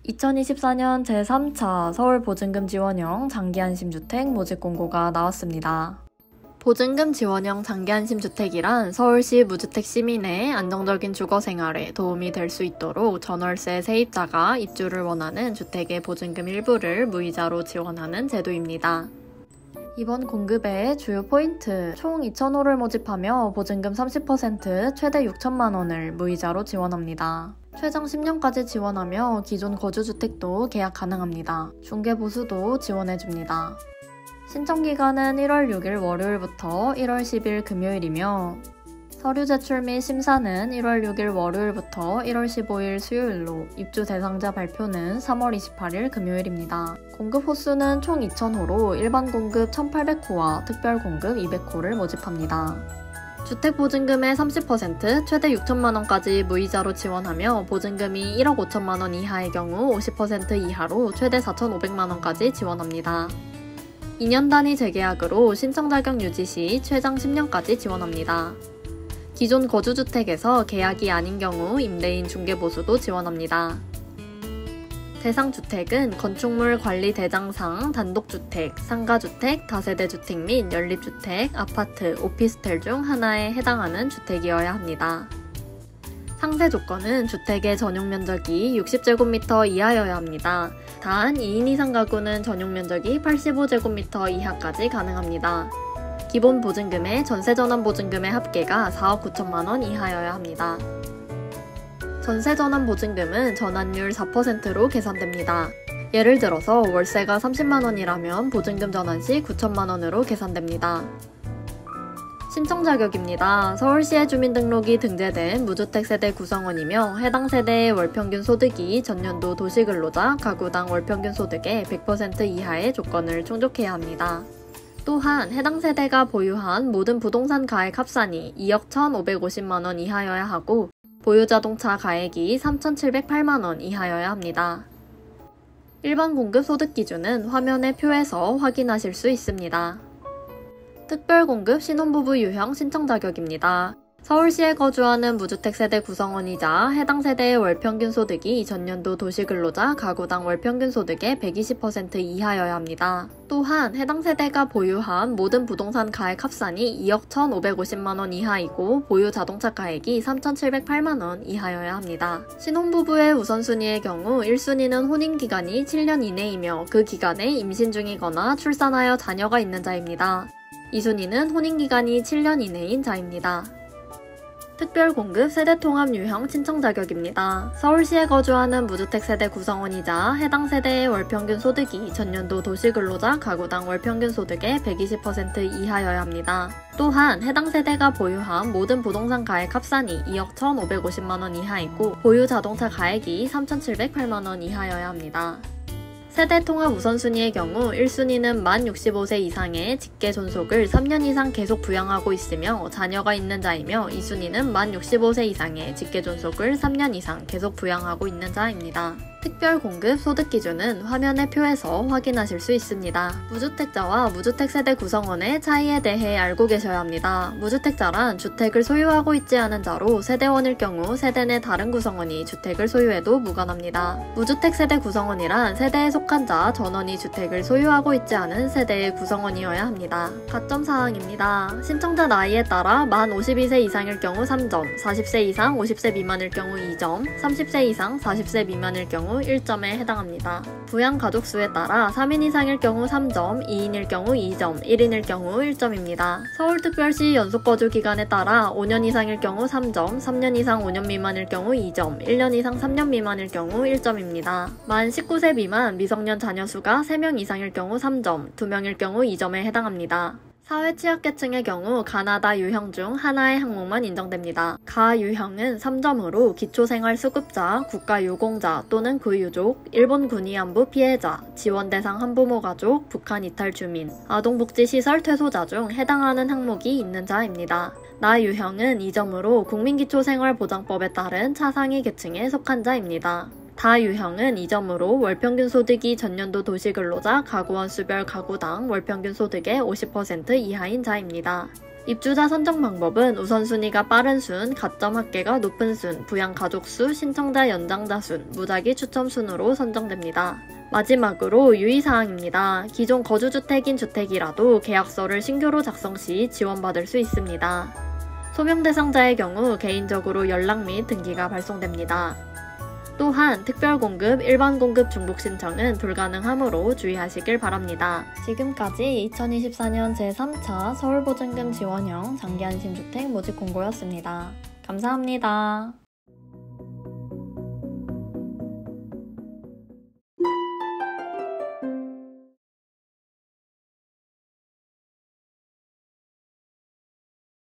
2024년 제3차 서울 보증금 지원형 장기안심주택 모집 공고가 나왔습니다. 보증금 지원형 장기안심주택이란 서울시 무주택 시민의 안정적인 주거생활에 도움이 될 수 있도록 전월세 세입자가 입주를 원하는 주택의 보증금 일부를 무이자로 지원하는 제도입니다. 이번 공급의 주요 포인트, 총 2,000호를 모집하며 보증금 30% 최대 6천만 원을 무이자로 지원합니다. 최장 10년까지 지원하며 기존 거주주택도 계약 가능합니다. 중개보수도 지원해줍니다. 신청기간은 1월 6일 월요일부터 1월 10일 금요일이며 서류 제출 및 심사는 1월 6일 월요일부터 1월 15일 수요일로 입주 대상자 발표는 3월 28일 금요일입니다. 공급 호수는 총 2,000호로 일반 공급 1,800호와 특별 공급 200호를 모집합니다. 주택보증금의 30% 최대 6천만 원까지 무이자로 지원하며 보증금이 1억 5천만 원 이하의 경우 50% 이하로 최대 4,500만 원까지 지원합니다. 2년 단위 재계약으로 신청 자격 유지 시 최장 10년까지 지원합니다. 기존 거주주택에서 계약이 아닌 경우 임대인 중개보수도 지원합니다. 대상 주택은 건축물 관리 대장상, 단독주택, 상가주택, 다세대주택 및 연립주택, 아파트, 오피스텔 중 하나에 해당하는 주택이어야 합니다. 상세 조건은 주택의 전용 면적이 60제곱미터 이하여야 합니다. 단 2인 이상 가구는 전용 면적이 85제곱미터 이하까지 가능합니다. 기본 보증금의 전세 전환 보증금의 합계가 4억 9천만 원 이하여야 합니다. 전세 전환 보증금은 전환율 4%로 계산됩니다. 예를 들어서 월세가 30만 원이라면 보증금 전환 시 9천만 원으로 계산됩니다. 신청 자격입니다. 서울시에 주민등록이 등재된 무주택 세대 구성원이며 해당 세대의 월평균 소득이 전년도 도시근로자 가구당 월평균 소득의 100% 이하의 조건을 충족해야 합니다. 또한 해당 세대가 보유한 모든 부동산 가액 합산이 2억 1,550만 원 이하여야 하고 보유자동차 가액이 3,708만 원 이하여야 합니다. 일반 공급 소득 기준은 화면의 표에서 확인하실 수 있습니다. 특별공급 신혼부부 유형 신청 자격입니다. 서울시에 거주하는 무주택 세대 구성원이자 해당 세대의 월평균 소득이 전년도 도시근로자 가구당 월평균 소득의 120% 이하여야 합니다. 또한 해당 세대가 보유한 모든 부동산 가액 합산이 2억 1,550만 원 이하이고 보유 자동차 가액이 3,708만 원 이하여야 합니다. 신혼부부의 우선순위의 경우 1순위는 혼인기간이 7년 이내이며 그 기간에 임신 중이거나 출산하여 자녀가 있는 자입니다. 2순위는 혼인기간이 7년 이내인 자입니다. 특별공급 세대통합 유형 신청 자격입니다. 서울시에 거주하는 무주택 세대 구성원이자 해당 세대의 월평균 소득이 전년도 도시근로자 가구당 월평균 소득의 120% 이하여야 합니다. 또한 해당 세대가 보유한 모든 부동산 가액 합산이 2억 1,550만 원 이하이고 보유 자동차 가액이 3,708만 원 이하여야 합니다. 세대통합 우선순위의 경우 1순위는 만 65세 이상의 직계 존속을 3년 이상 계속 부양하고 있으며 자녀가 있는 자이며 2순위는 만 65세 이상의 직계 존속을 3년 이상 계속 부양하고 있는 자입니다. 특별공급 소득 기준은 화면의 표에서 확인하실 수 있습니다. 무주택자와 무주택 세대 구성원의 차이에 대해 알고 계셔야 합니다. 무주택자란 주택을 소유하고 있지 않은 자로 세대원일 경우 세대 내 다른 구성원이 주택을 소유해도 무관합니다. 무주택 세대 구성원이란 세대에 속한 자 전원이 주택을 소유하고 있지 않은 세대의 구성원이어야 합니다. 가점사항입니다. 신청자 나이에 따라 만 52세 이상일 경우 3점, 40세 이상 50세 미만일 경우 2점, 30세 이상 40세 미만일 경우 1점에 해당합니다. 부양 가족수에 따라 3인 이상일 경우 3점, 2인일 경우 2점, 1인일 경우 1점입니다. 서울특별시 연속거주 기간에 따라 5년 이상일 경우 3점, 3년 이상 5년 미만일 경우 2점, 1년 이상 3년 미만일 경우 1점입니다. 만 19세 미만 미성년 자녀 수가 3명 이상일 경우 3점, 2명일 경우 2점에 해당합니다. 사회 취약계층의 경우 가나다 유형 중 하나의 항목만 인정됩니다. 가 유형은 3점으로 기초생활수급자, 국가유공자 또는 그 유족, 일본 군위안부 피해자, 지원대상 한부모 가족, 북한 이탈 주민, 아동복지시설 퇴소자 중 해당하는 항목이 있는 자입니다. 나 유형은 2점으로 국민기초생활보장법에 따른 차상위 계층에 속한 자입니다. 다 유형은 2점으로 월평균 소득이 전년도 도시근로자 가구원 수별 가구당 월평균 소득의 50% 이하인 자입니다. 입주자 선정 방법은 우선순위가 빠른 순, 가점 합계가 높은 순, 부양 가족수, 신청자 연장자 순, 무작위 추첨 순으로 선정됩니다. 마지막으로 유의사항입니다. 기존 거주주택인 주택이라도 계약서를 신규로 작성 시 지원받을 수 있습니다. 소명 대상자의 경우 개인적으로 연락 및 등기가 발송됩니다. 또한 특별공급, 일반공급 중복 신청은 불가능하므로 주의하시길 바랍니다. 지금까지 2024년 제3차 서울보증금 지원형 장기안심주택 모집 공고였습니다. 감사합니다.